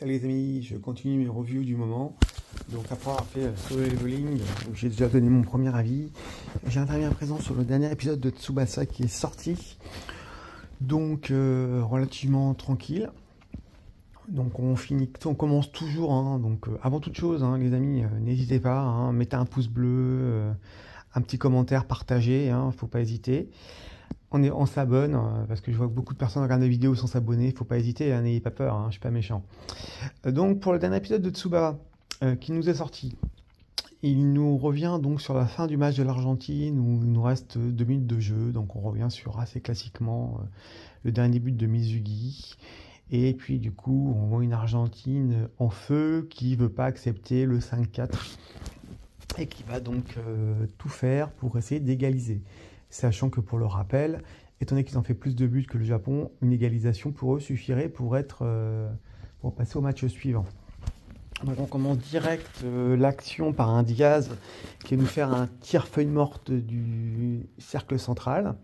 Salut les amis, je continue mes reviews du moment. Donc après avoir fait Solo Leveling, où j'ai déjà donné mon premier avis, j'interviens à présent sur le dernier épisode de Tsubasa qui est sorti. Donc relativement tranquille. Donc on commence toujours, hein. Donc avant toute chose, hein, les amis, n'hésitez pas, hein, mettez un pouce bleu, un petit commentaire, partagez, hein, faut pas hésiter. On s'abonne, parce que je vois que beaucoup de personnes regardent des vidéos sans s'abonner, faut pas hésiter, hein, n'ayez pas peur, hein, je suis pas méchant. Donc pour le dernier épisode de Tsubasa qui nous est sorti, il nous revient donc sur la fin du match de l'Argentine où il nous reste 2 minutes de jeu, donc on revient sur assez classiquement le dernier but de Mizugi. Et puis du coup on voit une Argentine en feu qui veut pas accepter le 5-4 et qui va donc tout faire pour essayer d'égaliser. Sachant que pour le rappel, étant donné qu'ils ont fait plus de buts que le Japon, une égalisation pour eux suffirait pour passer au match suivant. Donc on commence direct l'action par un Diaz qui va nous faire un tir feuille morte du cercle central.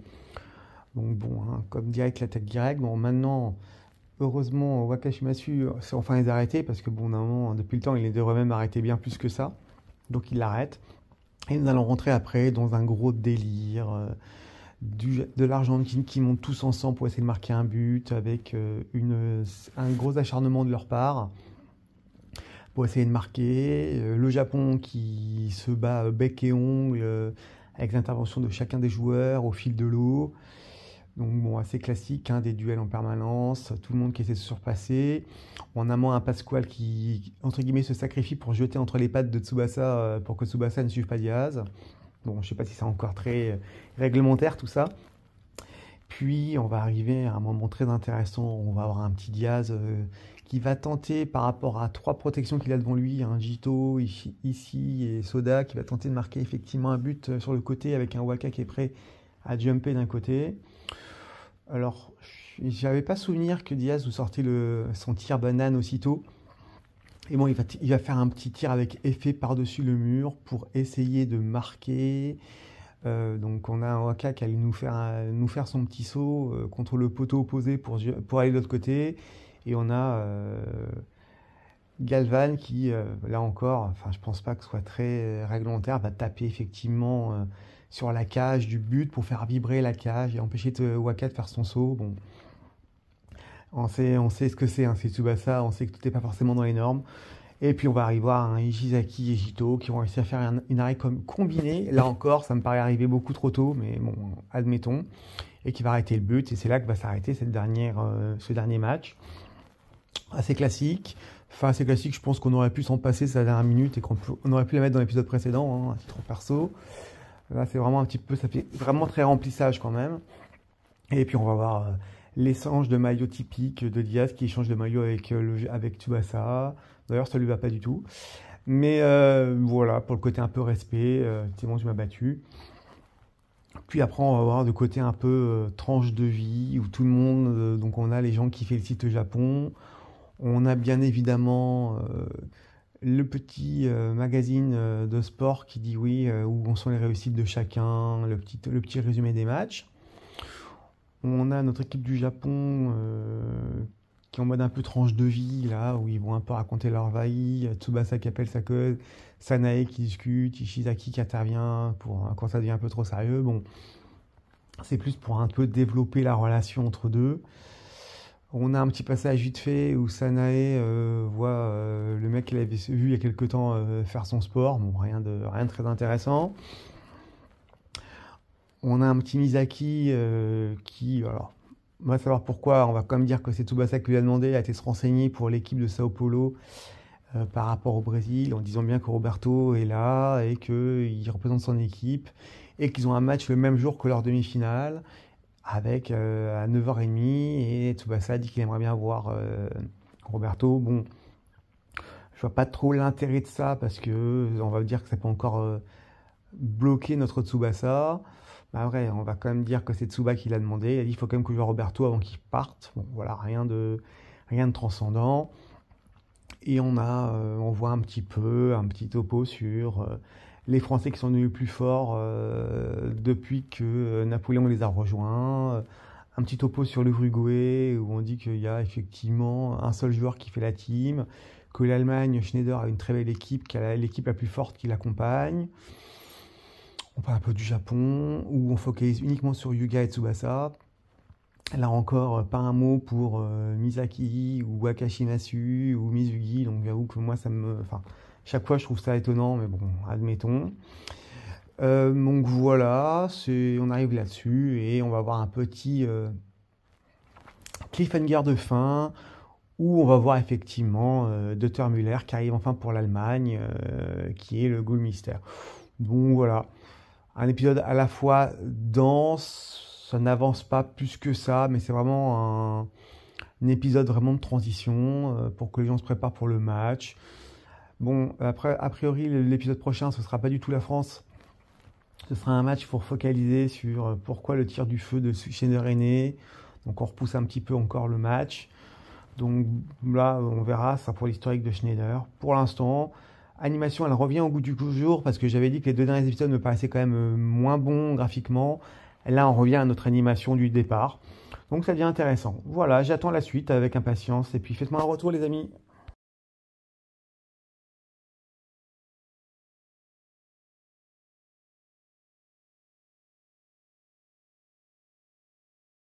Donc bon, hein, comme direct la tête directe. Bon maintenant, heureusement Wakashimasu s'est enfin les arrêter parce que bon, normalement, depuis le temps, il les devrait même arrêter bien plus que ça. Donc il l'arrête. Et nous allons rentrer après dans un gros délire de l'Argentine qui montent tous ensemble pour essayer de marquer un but avec un gros acharnement de leur part pour essayer de marquer. Le Japon qui se bat bec et ongle avec l'intervention de chacun des joueurs au fil de l'eau. Donc bon, assez classique, hein, des duels en permanence, tout le monde qui essaie de se surpasser. En amont, un Pasquale qui, entre guillemets, se sacrifie pour jeter entre les pattes de Tsubasa pour que Tsubasa ne suive pas Diaz. Bon, je sais pas si c'est encore très réglementaire tout ça. Puis on va arriver à un moment très intéressant, on va avoir un petit Diaz qui va tenter par rapport à 3 protections qu'il a devant lui, un Jito, ici et Soda, qui va tenter de marquer effectivement un but sur le côté avec un Waka qui est prêt à jumper d'un côté. Alors, j'avais pas souvenir que Diaz nous sortait son tir banane aussitôt. Et bon, il va faire un petit tir avec effet par-dessus le mur pour essayer de marquer. Donc on a un Waka qui allait nous faire son petit saut contre le poteau opposé pour aller de l'autre côté. Et on a Galvan qui, là encore, enfin je pense pas que ce soit très réglementaire, va taper effectivement sur la cage du but pour faire vibrer la cage et empêcher Waka de faire son saut. Bon, on sait ce que c'est, hein, c'est Tsubasa, on sait que tout n'est pas forcément dans les normes. Et puis on va arriver à un Ishizaki et Jito qui vont réussir à faire une arrêt combinée. Là encore, ça me paraît arriver beaucoup trop tôt, mais bon, admettons. Et qui va arrêter le but. Et c'est là que va s'arrêter ce dernier match. Assez classique. Enfin, assez classique, je pense qu'on aurait pu s'en passer cette dernière minute et qu'on aurait pu la mettre dans l'épisode précédent, hein, à titre perso. Là, c'est vraiment un petit peu, ça fait vraiment très remplissage quand même. Et puis, on va voir l'échange de maillot typique de Diaz qui échange de maillot avec Tsubasa. D'ailleurs, ça lui va pas du tout. Mais voilà, pour le côté un peu respect, c'est bon, tu m'as battu. Puis après, on va voir de côté un peu tranche de vie, où tout le monde, donc on a les gens qui félicitent le Japon. On a bien évidemment le petit magazine de sport qui dit oui, où sont les réussites de chacun, le petit résumé des matchs. On a notre équipe du Japon qui est en mode un peu tranche de vie, là, où ils vont un peu raconter leur vie. Tsubasa qui appelle sa cause, Sanae qui discute, Ishizaki qui intervient quand ça devient un peu trop sérieux. Bon, c'est plus pour un peu développer la relation entre deux. On a un petit passage vite fait où Sanae voit le mec qu'elle avait vu il y a quelque temps faire son sport. Bon, rien de très intéressant. On a un petit Misaki qui, alors, on va savoir pourquoi, on va quand même dire que c'est Tsubasa qui lui a demandé, a été se renseigner pour l'équipe de Sao Paulo par rapport au Brésil, en disant bien que Roberto est là et qu'il représente son équipe et qu'ils ont un match le même jour que leur demi-finale avec à 9h30 et Tsubasa dit qu'il aimerait bien voir Roberto. Bon, je vois pas trop l'intérêt de ça parce que on va dire que ça peut encore bloquer notre Tsubasa. Bah vrai, on va quand même dire que c'est Tsuba qui l'a demandé. Il a dit il faut quand même que je vois Roberto avant qu'il parte. Bon, voilà, rien de transcendant. Et on voit un petit topo sur les Français qui sont devenus plus forts depuis que Napoléon les a rejoints. un petit topo sur l'Uruguay où on dit qu'il y a effectivement un seul joueur qui fait la team, que l'Allemagne, Schneider a une très belle équipe, qui a l'équipe la plus forte qui l'accompagne. On parle un peu du Japon, où on focalise uniquement sur Yuga et Tsubasa. Là encore, pas un mot pour Misaki ou Wakashimasu ou Mizugi, donc j'avoue que moi enfin, chaque fois je trouve ça étonnant, mais bon, admettons. Donc voilà, on arrive là-dessus et on va avoir un petit cliffhanger de fin où on va voir effectivement Dr Müller qui arrive enfin pour l'Allemagne, qui est le goal mystère. Donc voilà, un épisode à la fois dense. Ça n'avance pas plus que ça, mais c'est vraiment un épisode vraiment de transition pour que les gens se préparent pour le match. Bon, après, a priori, l'épisode prochain, ce ne sera pas du tout la France. Ce sera un match pour focaliser sur pourquoi le tir du feu de Schneider est né. Donc on repousse un petit peu encore le match. Donc là, on verra, ça pour l'historique de Schneider. Pour l'instant, animation, elle revient au goût du jour parce que j'avais dit que les 2 derniers épisodes me paraissaient quand même moins bons graphiquement. Et là, on revient à notre animation du départ. Donc, ça devient intéressant. Voilà, j'attends la suite avec impatience. Et puis, faites-moi un retour, les amis.